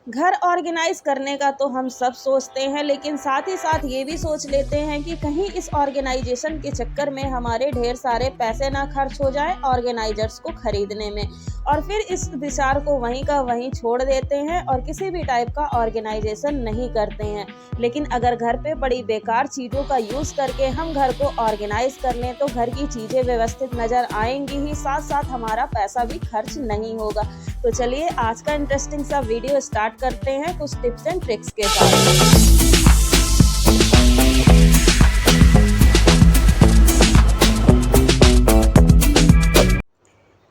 घर ऑर्गेनाइज करने का तो हम सब सोचते हैं, लेकिन साथ ही साथ ये भी सोच लेते हैं कि कहीं इस ऑर्गेनाइजेशन के चक्कर में हमारे ढेर सारे पैसे ना खर्च हो जाए ऑर्गेनाइजर्स को खरीदने में, और फिर इस विचार को वहीं का वहीं छोड़ देते हैं और किसी भी टाइप का ऑर्गेनाइजेशन नहीं करते हैं। लेकिन अगर घर पे बड़ी बेकार चीज़ों का यूज़ करके हम घर को ऑर्गेनाइज कर लें तो घर की चीज़ें व्यवस्थित नज़र आएंगी ही, साथ साथ हमारा पैसा भी खर्च नहीं होगा। तो चलिए आज का इंटरेस्टिंग सा वीडियो स्टार्ट करते हैं कुछ टिप्स एंड ट्रिक्स के साथ।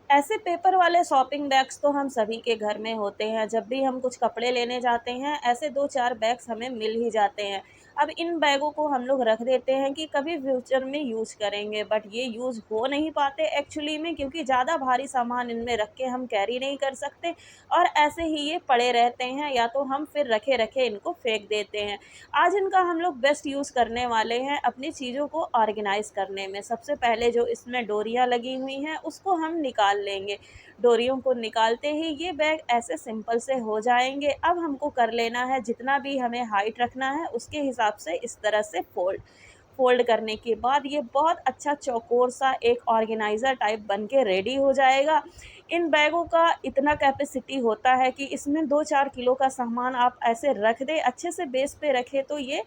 ऐसे पेपर वाले शॉपिंग बैग्स तो हम सभी के घर में होते हैं। जब भी हम कुछ कपड़े लेने जाते हैं ऐसे 2-4 बैग्स हमें मिल ही जाते हैं। अब इन बैगों को हम लोग रख देते हैं कि कभी फ्यूचर में यूज़ करेंगे, बट ये यूज़ हो नहीं पाते एक्चुअली में, क्योंकि ज़्यादा भारी सामान इनमें रख के हम कैरी नहीं कर सकते और ऐसे ही ये पड़े रहते हैं, या तो हम फिर रखे रखे इनको फेंक देते हैं। आज इनका हम लोग बेस्ट यूज़ करने वाले हैं अपनी चीज़ों को ऑर्गेनाइज़ करने में। सबसे पहले जो इसमें डोरियाँ लगी हुई हैं उसको हम निकाल लेंगे। डोरियों को निकालते ही ये बैग ऐसे सिंपल से हो जाएंगे। अब हमको कर लेना है, जितना भी हमें हाइट रखना है उसके हिसाब से इस तरह से फोल्ड करने के बाद ये बहुत अच्छा चौकोर सा एक ऑर्गेनाइज़र टाइप बन के रेडी हो जाएगा। इन बैगों का इतना कैपेसिटी होता है कि इसमें 2-4 किलो का सामान आप ऐसे रख दें, अच्छे से बेस पे रखें तो ये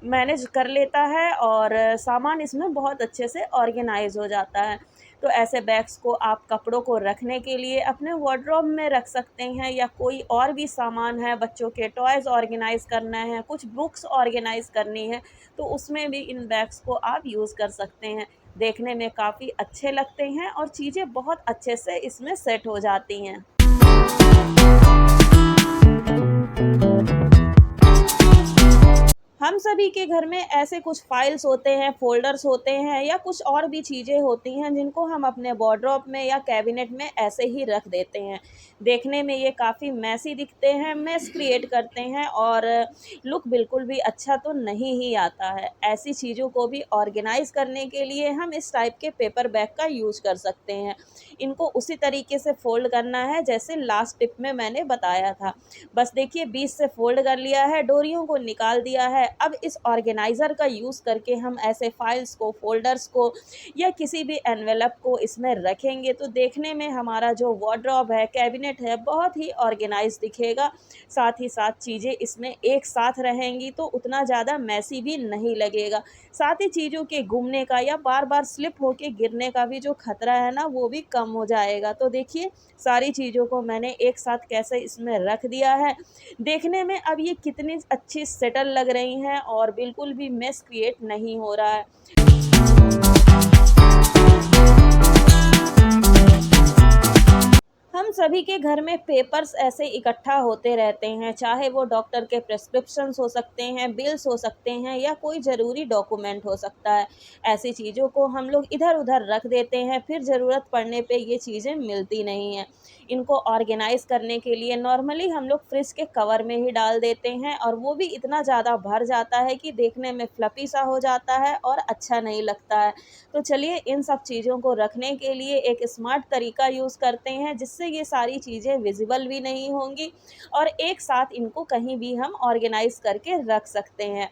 मैनेज कर लेता है और सामान इसमें बहुत अच्छे से ऑर्गेनाइज हो जाता है। तो ऐसे बैग्स को आप कपड़ों को रखने के लिए अपने वार्डरोब में रख सकते हैं, या कोई और भी सामान है, बच्चों के टॉयज़ ऑर्गेनाइज़ करना है, कुछ बुक्स ऑर्गेनाइज़ करनी है, तो उसमें भी इन बैग्स को आप यूज़ कर सकते हैं। देखने में काफ़ी अच्छे लगते हैं और चीज़ें बहुत अच्छे से इसमें सेट हो जाती हैं। हम सभी के घर में ऐसे कुछ फाइल्स होते हैं, फ़ोल्डर्स होते हैं, या कुछ और भी चीज़ें होती हैं जिनको हम अपने वार्डरोब में या कैबिनेट में ऐसे ही रख देते हैं। देखने में ये काफ़ी मेसी दिखते हैं, मेस क्रिएट करते हैं और लुक बिल्कुल भी अच्छा तो नहीं ही आता है। ऐसी चीज़ों को भी ऑर्गेनाइज़ करने के लिए हम इस टाइप के पेपर बैग का यूज़ कर सकते हैं। इनको उसी तरीके से फ़ोल्ड करना है जैसे लास्ट टिप में मैंने बताया था। बस देखिए 20 से फ़ोल्ड कर लिया है, डोरियों को निकाल दिया है। अब इस ऑर्गेनाइज़र का यूज़ करके हम ऐसे फाइल्स को, फ़ोल्डर्स को या किसी भी एनवेलप को इसमें रखेंगे तो देखने में हमारा जो वार्डरोब है, कैबिनेट है, बहुत ही ऑर्गेनाइज़ दिखेगा। साथ ही साथ चीज़ें इसमें एक साथ रहेंगी तो उतना ज़्यादा मेसी भी नहीं लगेगा। साथ ही चीज़ों के गुमने का या बार-बार स्लिप होके गिरने का भी जो खतरा है ना, वो भी कम हो जाएगा। तो देखिए सारी चीज़ों को मैंने एक साथ कैसे इसमें रख दिया है। देखने में अब ये कितनी अच्छी सेटल लग रही हैं और बिल्कुल भी मेस क्रिएट नहीं हो रहा है। हम सभी के घर में पेपर्स ऐसे इकट्ठा होते रहते हैं, चाहे वो डॉक्टर के प्रिस्क्रिप्शंस हो सकते हैं, बिल्स हो सकते हैं, या कोई ज़रूरी डॉक्यूमेंट हो सकता है। ऐसी चीज़ों को हम लोग इधर-उधर रख देते हैं, फिर ज़रूरत पड़ने पे ये चीज़ें मिलती नहीं हैं। इनको ऑर्गेनाइज़ करने के लिए नॉर्मली हम लोग फ्रिज के कवर में ही डाल देते हैं, और वो भी इतना ज़्यादा भर जाता है कि देखने में फ्लफ़ी सा हो जाता है और अच्छा नहीं लगता है। तो चलिए इन सब चीज़ों को रखने के लिए एक स्मार्ट तरीका यूज़ करते हैं, जिससे ये सारी चीज़ें विज़िबल भी नहीं होंगी और एक साथ इनको कहीं भी हम ऑर्गेनाइज़ करके रख सकते हैं।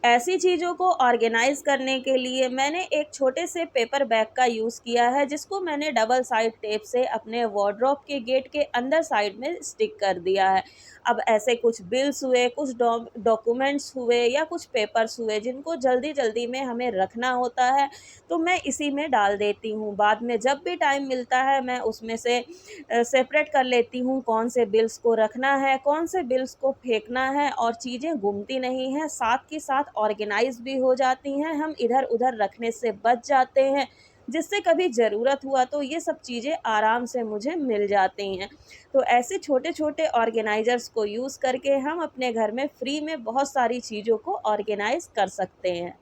ऐसी चीज़ों को ऑर्गेनाइज़ करने के लिए मैंने एक छोटे से पेपर बैग का यूज़ किया है, जिसको मैंने डबल साइड टेप से अपने वार्डरोब के गेट के अंदर साइड में स्टिक कर दिया है। अब ऐसे कुछ बिल्स हुए, कुछ डॉक्यूमेंट्स हुए, या कुछ पेपर्स हुए जिनको जल्दी-जल्दी में हमें रखना होता है, तो मैं इसी में डाल देती हूँ। बाद में जब भी टाइम मिलता है मैं उसमें से सेपरेट कर लेती हूँ कौन से बिल्स को रखना है, कौन से बिल्स को फेंकना है, और चीज़ें गुमती नहीं हैं, साथ के साथ ऑर्गेनाइज़ भी हो जाती हैं। हम इधर-उधर रखने से बच जाते हैं, जिससे कभी ज़रूरत हुआ तो ये सब चीज़ें आराम से मुझे मिल जाती हैं। तो ऐसे छोटे-छोटे ऑर्गेनाइज़र्स को यूज़ करके हम अपने घर में फ्री में बहुत सारी चीज़ों को ऑर्गेनाइज़ कर सकते हैं।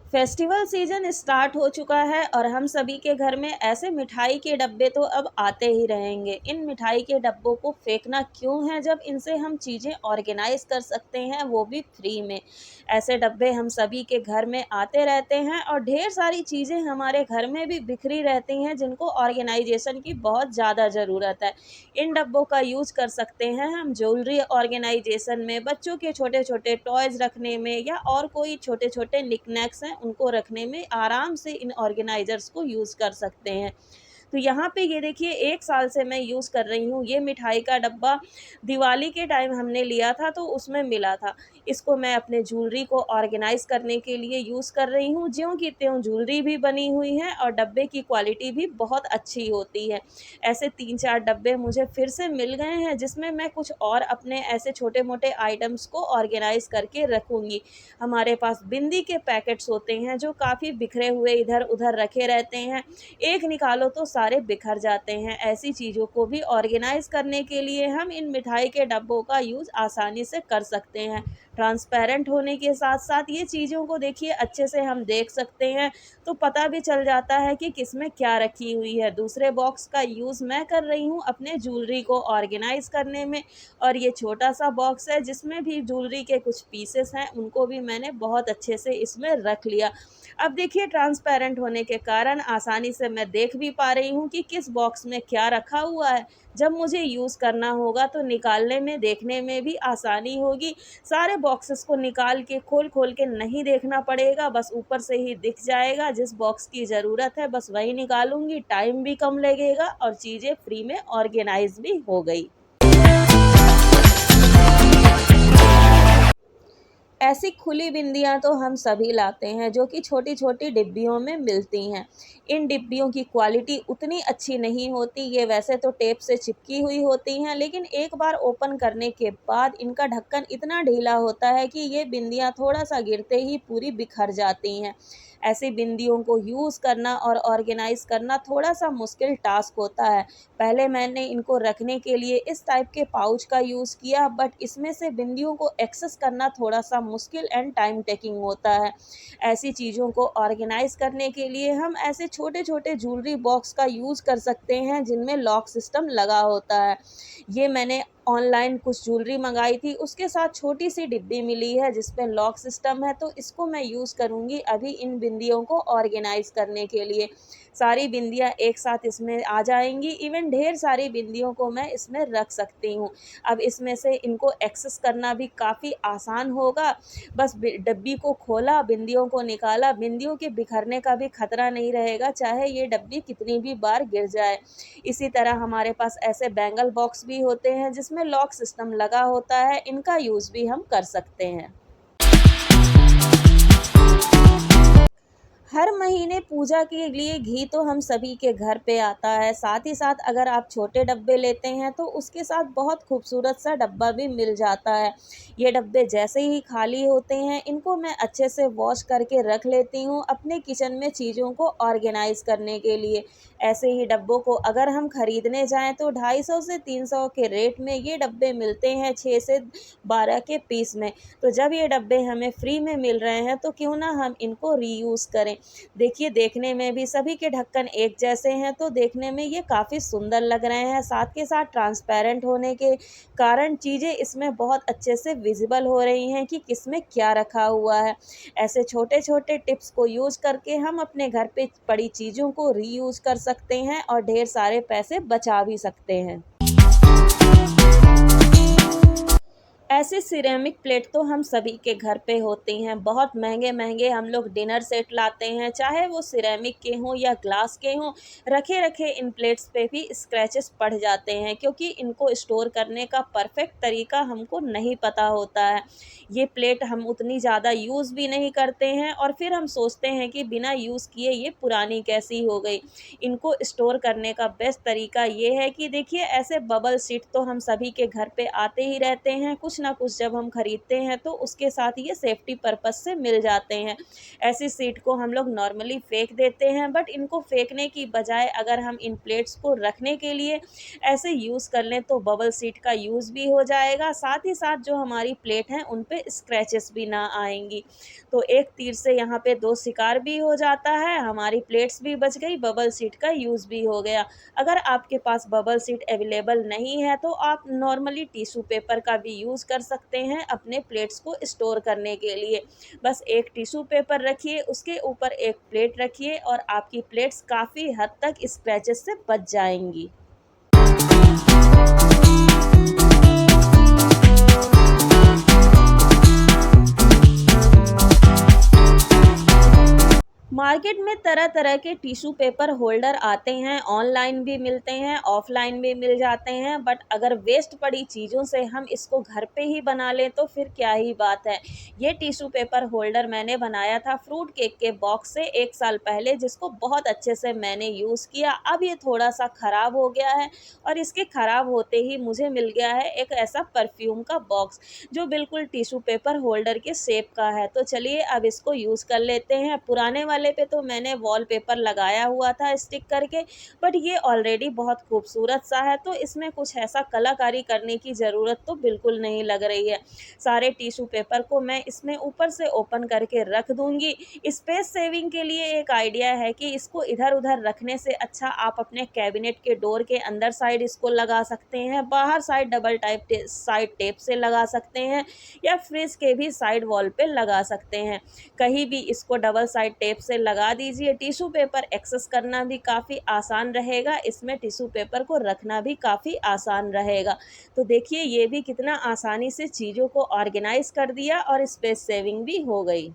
फेस्टिवल सीजन स्टार्ट हो चुका है और हम सभी के घर में ऐसे मिठाई के डब्बे तो अब आते ही रहेंगे। इन मिठाई के डब्बों को फेंकना क्यों है जब इनसे हम चीज़ें ऑर्गेनाइज कर सकते हैं, वो भी फ्री में। ऐसे डब्बे हम सभी के घर में आते रहते हैं और ढेर सारी चीज़ें हमारे घर में भी बिखरी रहती हैं जिनको ऑर्गेनाइजेशन की बहुत ज़्यादा ज़रूरत है। इन डब्बों का यूज़ कर सकते हैं हम ज्वेलरी ऑर्गेनाइजेशन में, बच्चों के छोटे-छोटे टॉयज़ रखने में, या और कोई छोटे-छोटे निकनैक्स हैं उनको रखने में आराम से इन ऑर्गेनाइज़र्स को यूज़ कर सकते हैं। तो यहाँ पे ये देखिए 1 साल से मैं यूज़ कर रही हूँ। ये मिठाई का डब्बा दिवाली के टाइम हमने लिया था तो उसमें मिला था। इसको मैं अपने ज्वेलरी को ऑर्गेनाइज़ करने के लिए यूज़ कर रही हूँ। ज्यों की त्यों ज्वेलरी भी बनी हुई है और डब्बे की क्वालिटी भी बहुत अच्छी होती है। ऐसे 3-4 डब्बे मुझे फिर से मिल गए हैं जिसमें मैं कुछ और अपने ऐसे छोटे-मोटे आइटम्स को ऑर्गेनाइज़ करके रखूँगी। हमारे पास बिंदी के पैकेट्स होते हैं जो काफ़ी बिखरे हुए इधर-उधर रखे रहते हैं। एक निकालो तो सारे बिखर जाते हैं। ऐसी चीज़ों को भी ऑर्गेनाइज़ करने के लिए हम इन मिठाई के डब्बों का यूज़ आसानी से कर सकते हैं। ट्रांसपेरेंट होने के साथ-साथ ये चीज़ों को देखिए अच्छे से हम देख सकते हैं, तो पता भी चल जाता है कि किसमें क्या रखी हुई है। दूसरे बॉक्स का यूज़ मैं कर रही हूँ अपने ज्वेलरी को ऑर्गेनाइज़ करने में, और ये छोटा-सा बॉक्स है जिसमें भी ज्वेलरी के कुछ पीसेस हैं, उनको भी मैंने बहुत अच्छे से इसमें रख लिया। अब देखिए ट्रांसपेरेंट होने के कारण आसानी से मैं देख भी पा रही हूँ कि किस बॉक्स में क्या रखा हुआ है। जब मुझे यूज़ करना होगा तो निकालने में, देखने में भी आसानी होगी। सारे बॉक्सेस को निकाल के खोल-खोल के नहीं देखना पड़ेगा, बस ऊपर से ही दिख जाएगा जिस बॉक्स की ज़रूरत है बस वही निकालूँगी, टाइम भी कम लगेगा और चीज़ें फ्री में ऑर्गेनाइज़ भी हो गई। ऐसी खुली बिंदियाँ तो हम सभी लाते हैं जो कि छोटी-छोटी डिब्बियों में मिलती हैं। इन डिब्बियों की क्वालिटी उतनी अच्छी नहीं होती, ये वैसे तो टेप से चिपकी हुई होती हैं, लेकिन एक बार ओपन करने के बाद इनका ढक्कन इतना ढीला होता है कि ये बिंदियाँ थोड़ा-सा गिरते ही पूरी बिखर जाती हैं। ऐसी बिंदियों को यूज़ करना और ऑर्गेनाइज़ करना थोड़ा-सा मुश्किल टास्क होता है। पहले मैंने इनको रखने के लिए इस टाइप के पाउच का यूज़ किया, बट इसमें से बिंदियों को एक्सेस करना थोड़ा-सा मुश्किल एंड टाइम टेकिंग होता है। ऐसी चीज़ों को ऑर्गेनाइज़ करने के लिए हम ऐसे छोटे-छोटे ज्वेलरी बॉक्स का यूज़ कर सकते हैं जिनमें लॉक सिस्टम लगा होता है। ये मैंने ऑनलाइन कुछ ज्वेलरी मँगाई थी, उसके साथ छोटी-सी डिब्बी मिली है जिसमें लॉक सिस्टम है, तो इसको मैं यूज़ करूँगी अभी इन बिंदियों को ऑर्गेनाइज़ करने के लिए। सारी बिंदियाँ एक साथ इसमें आ जाएँगी, इवन ढेर सारी बिंदियों को मैं इसमें रख सकती हूँ। अब इसमें से इनको एक्सेस करना भी काफ़ी आसान होगा। बस डब्बी को खोला, बिंदियों को निकाला, बिंदियों के बिखरने का भी खतरा नहीं रहेगा, चाहे ये डब्बी कितनी भी बार गिर जाए। इसी तरह हमारे पास ऐसे बैंगल बॉक्स भी होते हैं जिसमें लॉक सिस्टम लगा होता है, इनका यूज़ भी हम कर सकते हैं। हर महीने पूजा के लिए घी तो हम सभी के घर पे आता है। साथ ही साथ अगर आप छोटे डब्बे लेते हैं तो उसके साथ बहुत खूबसूरत सा डब्बा भी मिल जाता है। ये डब्बे जैसे ही खाली होते हैं इनको मैं अच्छे से वॉश करके रख लेती हूँ अपने किचन में चीज़ों को ऑर्गेनाइज़ करने के लिए। ऐसे ही डब्बों को अगर हम खरीदने जाएँ तो 250 से 300 के रेट में ये डब्बे मिलते हैं 6 से 12 के पीस में। तो जब ये डब्बे हमें फ्री में मिल रहे हैं तो क्यों ना हम इनको रीयूज़ करें। देखिए देखने में भी सभी के ढक्कन एक जैसे हैं तो देखने में ये काफ़ी सुंदर लग रहे हैं। साथ के साथ ट्रांसपेरेंट होने के कारण चीज़ें इसमें बहुत अच्छे से विज़िबल हो रही हैं कि किसमें क्या रखा हुआ है। ऐसे छोटे-छोटे टिप्स को यूज़ करके हम अपने घर पे पड़ी चीज़ों को रीयूज़ कर सकते हैं और ढेर सारे पैसे बचा भी सकते हैं। ऐसे सिरेमिक प्लेट तो हम सभी के घर पे होती हैं। बहुत महँगे-महँगे हम लोग डिनर सेट लाते हैं, चाहे वो सिरेमिक के हों या ग्लास के हों। रखे-रखे इन प्लेट्स पे भी स्क्रैचेस पड़ जाते हैं क्योंकि इनको स्टोर करने का परफ़ेक्ट तरीका हमको नहीं पता होता है। ये प्लेट हम उतनी ज़्यादा यूज़ भी नहीं करते हैं और फिर हम सोचते हैं कि बिना यूज़ किए ये पुरानी कैसी हो गई। इनको स्टोर करने का बेस्ट तरीका ये है कि देखिए ऐसे बबल शीट तो हम सभी के घर पे आते ही रहते हैं। कुछ कुछ ना कुछ जब हम खरीदते हैं तो उसके साथ ये सेफ्टी पर्पज़ से मिल जाते हैं। ऐसी शीट को हम लोग नॉर्मली फेंक देते हैं, बट इनको फेंकने की बजाय अगर हम इन प्लेट्स को रखने के लिए ऐसे यूज़ कर लें तो बबल शीट का यूज़ भी हो जाएगा, साथ ही साथ जो हमारी प्लेट हैं उन पे स्क्रैचेस भी ना आएँगी। तो एक तीर से यहाँ पे 2 शिकार भी हो जाता है, हमारी प्लेट्स भी बच गई, बबल शीट का यूज़ भी हो गया। अगर आपके पास बबल शीट अवेलेबल नहीं है तो आप नॉर्मली टिश्यू पेपर का भी यूज़ कर सकते हैं अपने प्लेट्स को स्टोर करने के लिए। बस एक टिश्यू पेपर रखिए, उसके ऊपर एक प्लेट रखिए और आपकी प्लेट्स काफ़ी हद तक स्क्रैचेस से बच जाएँगी। मार्केट में तरह-तरह के टिश्यू पेपर होल्डर आते हैं, ऑनलाइन भी मिलते हैं, ऑफ़लाइन भी मिल जाते हैं, बट अगर वेस्ट पड़ी चीज़ों से हम इसको घर पे ही बना लें तो फिर क्या ही बात है। ये टिश्यू पेपर होल्डर मैंने बनाया था फ्रूट केक के बॉक्स से 1 साल पहले, जिसको बहुत अच्छे से मैंने यूज़ किया। अब ये थोड़ा-सा ख़राब हो गया है और इसके ख़राब होते ही मुझे मिल गया है एक ऐसा परफ्यूम का बॉक्स, जो बिल्कुल टिश्यू पेपर होल्डर के शेप का है। तो चलिए अब इसको यूज़ कर लेते हैं। पुराने वाले पे तो मैंने वॉलपेपर लगाया हुआ था स्टिक करके, बट ये ऑलरेडी बहुत खूबसूरत सा है, तो इसमें कुछ ऐसा कलाकारी करने की ज़रूरत तो बिल्कुल नहीं लग रही है। सारे टिश्यू पेपर को मैं इसमें ऊपर से ओपन करके रख दूँगी। स्पेस सेविंग के लिए एक आइडिया है कि इसको इधर-उधर रखने से अच्छा आप अपने कैबिनेट के डोर के अंदर साइड इसको लगा सकते हैं, बाहर साइड डबल साइड टेप से लगा सकते हैं या फ्रिज के भी साइड वॉल पे लगा सकते हैं। कहीं भी इसको डबल साइड टेप से लगा दीजिए। टिश्यू पेपर एक्सेस करना भी काफ़ी आसान रहेगा, इसमें टिश्यू पेपर को रखना भी काफ़ी आसान रहेगा। तो देखिए ये भी कितना आसानी से चीज़ों को ऑर्गेनाइज़ कर दिया और स्पेस सेविंग भी हो गई।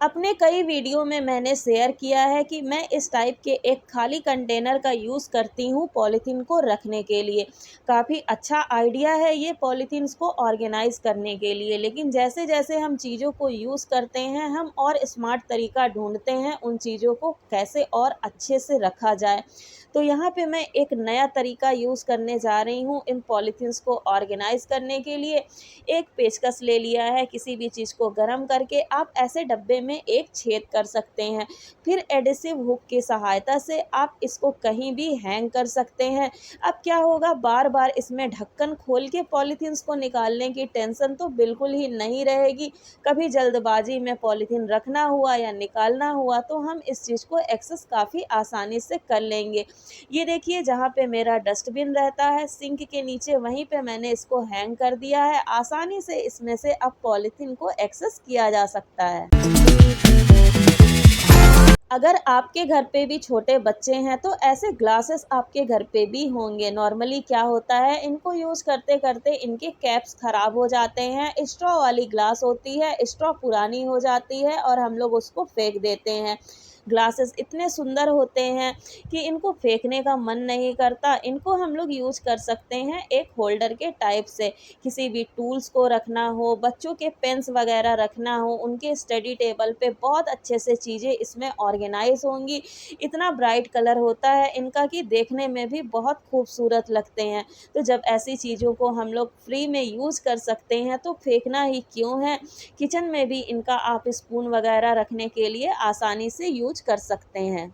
अपने कई वीडियो में मैंने शेयर किया है कि मैं इस टाइप के एक खाली कंटेनर का यूज़ करती हूँ पॉलीथीन को रखने के लिए। काफ़ी अच्छा आइडिया है ये पॉलीथीन्स को ऑर्गेनाइज़ करने के लिए, लेकिन जैसे-जैसे हम चीज़ों को यूज़ करते हैं, हम और स्मार्ट तरीका ढूँढते हैं उन चीज़ों को कैसे और अच्छे से रखा जाए। तो यहाँ पे मैं एक नया तरीका यूज़ करने जा रही हूँ इन पॉलीथीन्स को ऑर्गेनाइज़ करने के लिए। एक पेचकस ले लिया है, किसी भी चीज़ को गरम करके आप ऐसे डब्बे में एक छेद कर सकते हैं। फिर एडिसिव हुक की सहायता से आप इसको कहीं भी हैंग कर सकते हैं। अब क्या होगा, बार-बार इसमें ढक्कन खोल के पॉलीथीन्स को निकालने की टेंशन तो बिल्कुल ही नहीं रहेगी। कभी जल्दबाजी में पॉलीथीन रखना हुआ या निकालना हुआ तो हम इस चीज़ को एक्सेस काफ़ी आसानी से कर लेंगे। ये देखिए जहाँ पे मेरा डस्टबिन रहता है सिंक के नीचे, वहीं पे मैंने इसको हैंग कर दिया है। आसानी से इसमें से अब पॉलीथीन को एक्सेस किया जा सकता है। अगर आपके घर पे भी छोटे बच्चे हैं तो ऐसे ग्लासेस आपके घर पे भी होंगे। नॉर्मली क्या होता है, इनको यूज़ करते-करते इनके कैप्स ख़राब हो जाते हैं। स्ट्रॉ वाली ग्लास होती है, स्ट्रॉ पुरानी हो जाती है और हम लोग उसको फेंक देते हैं। ग्लासेस इतने सुंदर होते हैं कि इनको फेंकने का मन नहीं करता। इनको हम लोग यूज़ कर सकते हैं एक होल्डर के टाइप से। किसी भी टूल्स को रखना हो, बच्चों के पेन्स वगैरह रखना हो, उनके स्टडी टेबल पे बहुत अच्छे से चीज़ें इसमें ऑर्गेनाइज़ होंगी। इतना ब्राइट कलर होता है इनका कि देखने में भी बहुत खूबसूरत लगते हैं। तो जब ऐसी चीज़ों को हम लोग फ्री में यूज़ कर सकते हैं तो फेंकना ही क्यों है। किचन में भी इनका आप स्पून वगैरह रखने के लिए आसानी से यूज़ कर सकते हैं।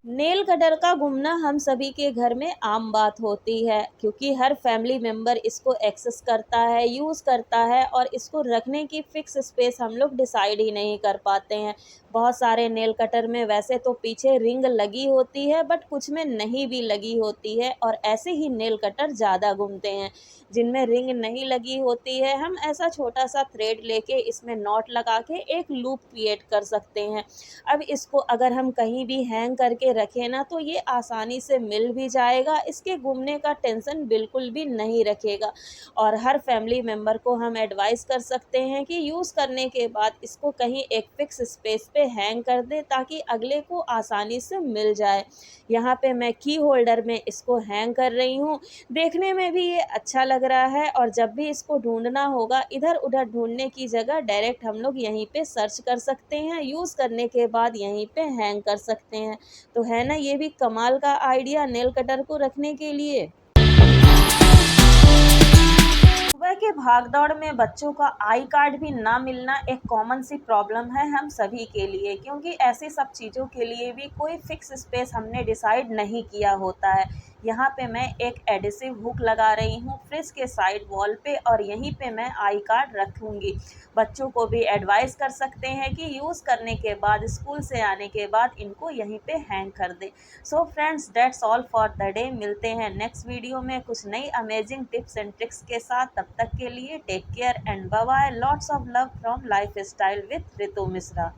नेल कटर का घूमना हम सभी के घर में आम बात होती है, क्योंकि हर फैमिली मेंबर इसको एक्सेस करता है, यूज़ करता है और इसको रखने की फ़िक्स स्पेस हम लोग डिसाइड ही नहीं कर पाते हैं। बहुत सारे नेल कटर में वैसे तो पीछे रिंग लगी होती है, बट कुछ में नहीं भी लगी होती है और ऐसे ही नेल कटर ज़्यादा घूमते हैं। जिनमें रिंग नहीं लगी होती है, हम ऐसा छोटा सा थ्रेड लेके इसमें नॉट लगा के एक लूप क्रिएट कर सकते हैं। अब इसको अगर हम कहीं भी हैंग करके रखें ना तो ये आसानी से मिल भी जाएगा, इसके घूमने का टेंशन बिल्कुल भी नहीं रखेगा। और हर फैमिली मेंबर को हम एडवाइस कर सकते हैं कि यूज़ करने के बाद इसको कहीं एक फिक्स स्पेस पे हैंग कर दें ताकि अगले को आसानी से मिल जाए। यहाँ पे मैं की होल्डर में इसको हैंग कर रही हूँ। देखने में भी ये अच्छा लग रहा है और जब भी इसको ढूंढना होगा, इधर उधर ढूंढने की जगह डायरेक्ट हम लोग यहीं पे सर्च कर सकते हैं, यूज़ करने के बाद यहीं पे हैंग कर सकते हैं। तो है ना ये भी कमाल का आइडिया नेल कटर को रखने के लिए। दुनिया की भागदौड़ में बच्चों का आई कार्ड भी ना मिलना एक कॉमन सी प्रॉब्लम है हम सभी के लिए, क्योंकि ऐसी सब चीज़ों के लिए भी कोई फिक्स स्पेस हमने डिसाइड नहीं किया होता है। यहाँ पे मैं एक एडिसिव हुक लगा रही हूँ फ्रिज के साइड वॉल पे, और यहीं पे मैं आई कार्ड रखूँगी। बच्चों को भी एडवाइस कर सकते हैं कि यूज़ करने के बाद, स्कूल से आने के बाद इनको यहीं पे हैंग कर दें। So friends, that's all for the day. मिलते हैं नेक्स्ट वीडियो में कुछ नई अमेजिंग टिप्स एंड ट्रिक्स के साथ। तब तक के लिए take care and bye bye. Lots of love from lifestyle with Ritu Mishra.